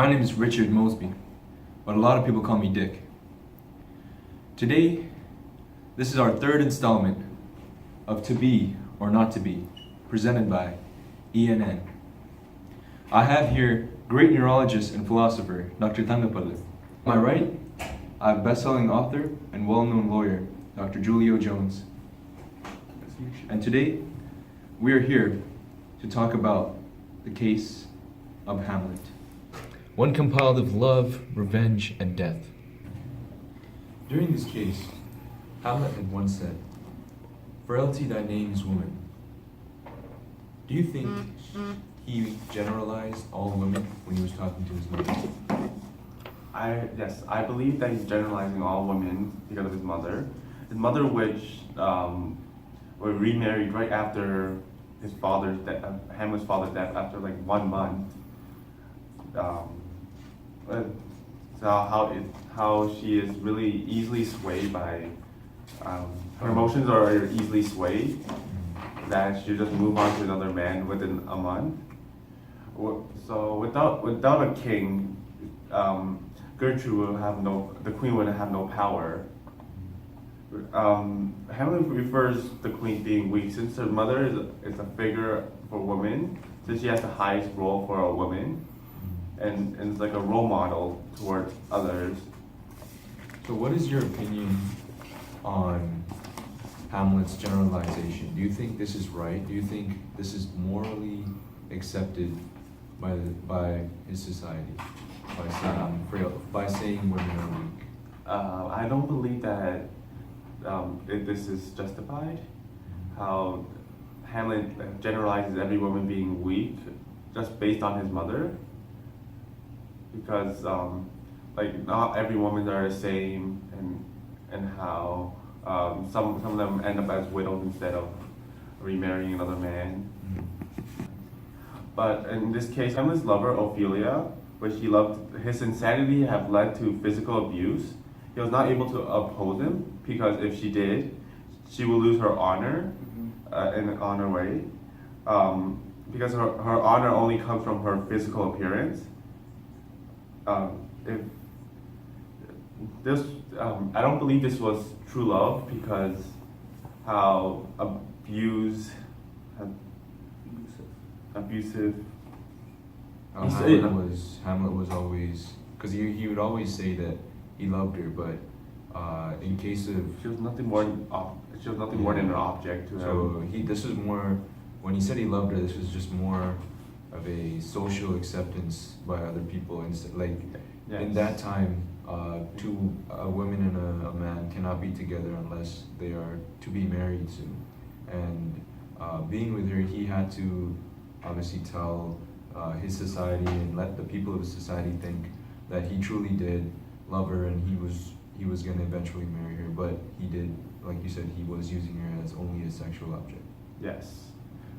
My name is Richard Mosby, but a lot of people call me Dick. Today, this is our third installment of To Be or Not to Be, presented by ENN. I have here great neurologist and philosopher, Dr. Tangapalli. On my right, I have best-selling author and well-known lawyer, Dr. Julio Jones. And today, we are here to talk about the case of Hamlet. One compiled of love, revenge, and death. During this case, Hamlet had once said, "Frailty thy name is woman." Do you think he generalized all women when he was talking to his mother? Yes, I believe that he's generalizing all women because of his mother. His mother, which were remarried right after his father's death, Hamlet's father's death, after like 1 month. So how she is really easily swayed by her emotions are easily swayed, that she just move on to another man within a month. So without a king, Gertrude will have the queen would have no power. Hamlet refers the queen being weak since her mother is a figure for women, since she has the highest role for a woman, and it's like a role model towards others. So what is your opinion on Hamlet's generalization? Do you think this is right? Do you think this is morally accepted by his society, by saying women are weak? I don't believe that this is justified. How Hamlet generalizes every woman being weak just based on his mother, because like not every woman are the same, and how some of them end up as widows instead of remarrying another man. But in this case, Hamlet's lover Ophelia, which he loved, his insanity have led to physical abuse. He was not able to oppose him because if she did, she will lose her honor in an honor way, because her honor only comes from her physical appearance. If this, I don't believe this was true love, because how abusive. Hamlet was always, because he would always say that he loved her, but in case of she was nothing more than an object to him. So this was more, when he said he loved her, this was just more of a social acceptance by other people, and like yes. In that time, a woman and a man cannot be together unless they are to be married soon. And being with her, he had to obviously tell his society and let the people of his society think that he truly did love her, and he was going to eventually marry her. But he did, like you said, he was using her as only a sexual object. Yes,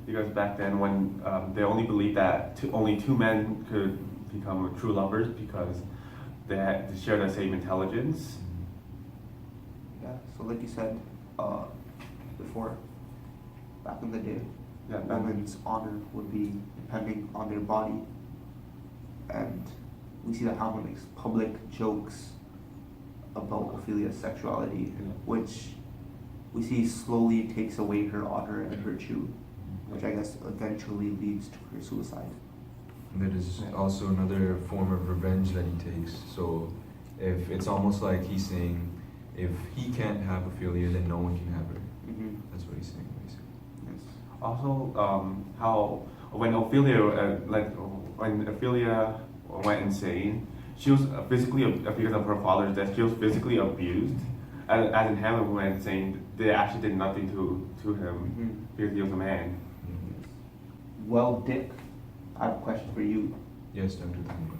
because back then, when they only believed that only two men could become true lovers because they share the same intelligence. Yeah, so like you said before, back in the day, women's honor would be depending on their body. And we see that Hamlet makes public jokes about Ophelia's sexuality, which we see slowly takes away her honor and virtue, which I guess eventually leads to her suicide. That is also another form of revenge that he takes. So if it's almost like he's saying, if he can't have Ophelia, then no one can have her. That's what he's saying, basically. Yes. Also, how when Ophelia went insane, she was physically, because of her father's death, she was physically abused. As in Hamlet went insane, they actually did nothing to him because he was a man. Well, Dick, I have a question for you. Yes, Dr. Tango.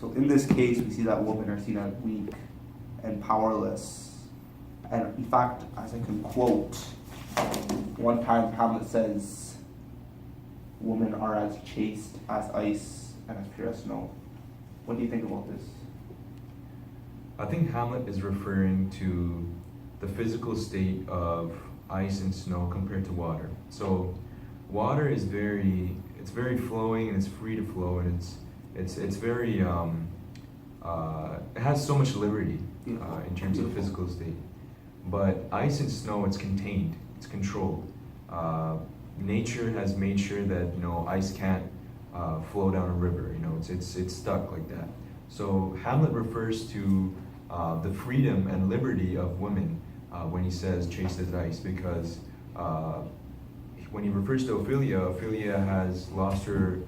So in this case, we see that women are seen as weak and powerless. And in fact, as I can quote, one time Hamlet says, "Women are as chaste as ice and as pure as snow." What do you think about this? I think Hamlet is referring to the physical state of ice and snow compared to water. So water is very flowing and it's free to flow, and It's very it has so much liberty in terms of physical state. But ice and snow, it's contained, it's controlled. Nature has made sure that ice can't flow down a river. It's stuck like that. So Hamlet refers to the freedom and liberty of women when he says chaste as ice, because when he refers to Ophelia, Ophelia has lost her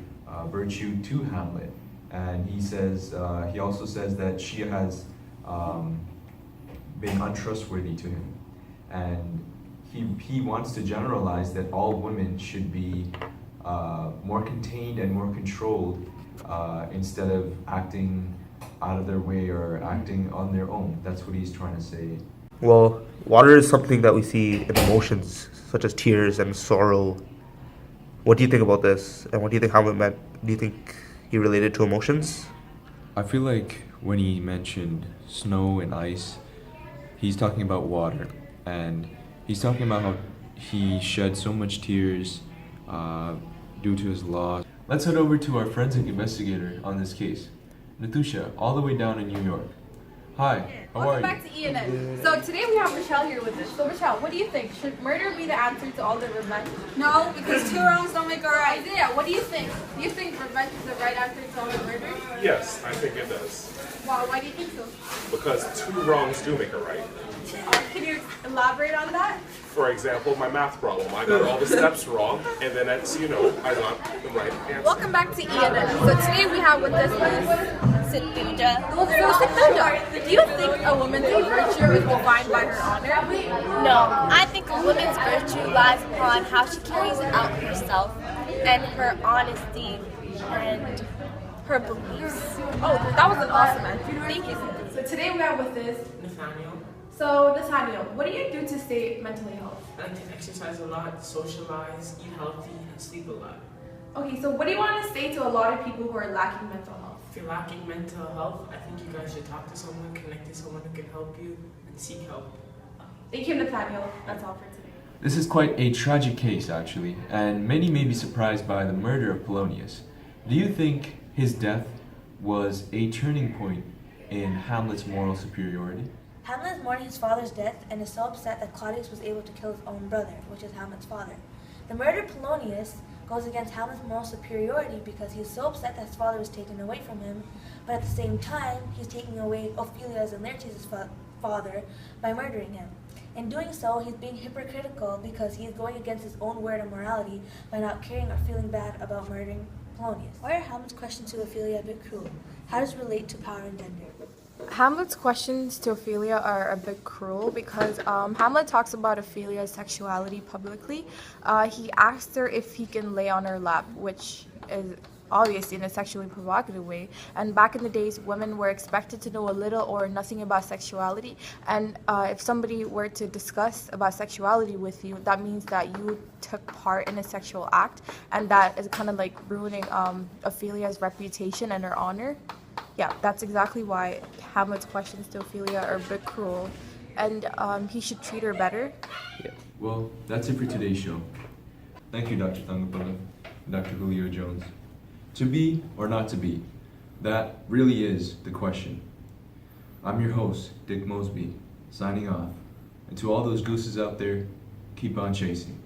virtue to Hamlet, and he also says that she has been untrustworthy to him, and he wants to generalize that all women should be more contained and more controlled instead of acting out of their way or acting on their own. That's what he's trying to say. Well, water is something that we see in emotions, such as tears and sorrow. What do you think about this? And what do you think Hamlet meant? Do you think he related to emotions? I feel like when he mentioned snow and ice, he's talking about water, and he's talking about how he shed so much tears due to his loss. Let's head over to our forensic investigator on this case, Natusha, all the way down in New York. Hi, how are you? Welcome back to ENN. So today we have Michelle here with us. So Michelle, what do you think? Should murder be the answer to all the revenge? No, because two wrongs don't make a right. Isaiah, what do you think? Do you think revenge is the right answer to all the murders? Yes, I think it does. Wow, why do you think so? Because two wrongs do make a right. Can you elaborate on that? For example, my math problem. I got all the steps wrong, and then I got the right answer. Welcome back to ENN. So today we have with us Miss Sithuja. So Sithuja, do you think a woman's virtue is defined by her honor? No, I think a woman's virtue lies upon how she carries out herself and her honesty and her beliefs. Oh, that was an awesome answer. Thank you. So today we have with us Nathaniel. So Nathaniel, what do you do to stay mentally healthy? I like to exercise a lot, socialize, eat healthy, and sleep a lot. Okay, so what do you want to say to a lot of people who are lacking mental health? If you're lacking mental health, I think you guys should talk to someone, connect to someone who can help you, and seek help. Thank you, Nathaniel. That's all for today. This is quite a tragic case, actually, and many may be surprised by the murder of Polonius. Do you think his death was a turning point in Hamlet's moral superiority? Hamlet is mourning his father's death and is so upset that Claudius was able to kill his own brother, which is Hamlet's father. The murder of Polonius goes against Hamlet's moral superiority because he is so upset that his father was taken away from him, but at the same time, he's taking away Ophelia's and Laertes' father by murdering him. In doing so, he's being hypocritical because he is going against his own word of morality by not caring or feeling bad about murdering Polonius. Why are Hamlet's questions to Ophelia a bit cruel? How does it relate to power and gender? Hamlet's questions to Ophelia are a bit cruel because Hamlet talks about Ophelia's sexuality publicly. He asks her if he can lay on her lap, which is obviously in a sexually provocative way. And back in the days, women were expected to know a little or nothing about sexuality. And if somebody were to discuss about sexuality with you, that means that you took part in a sexual act, and that is kind of like ruining Ophelia's reputation and her honor. Yeah, that's exactly why Hamlet's questions to Ophelia are a bit cruel, and he should treat her better. Yeah. Well, that's it for today's show. Thank you, Dr. Thangapala, Dr. Julio Jones. To be or not to be, that really is the question. I'm your host, Dick Mosby, signing off. And to all those gooses out there, keep on chasing.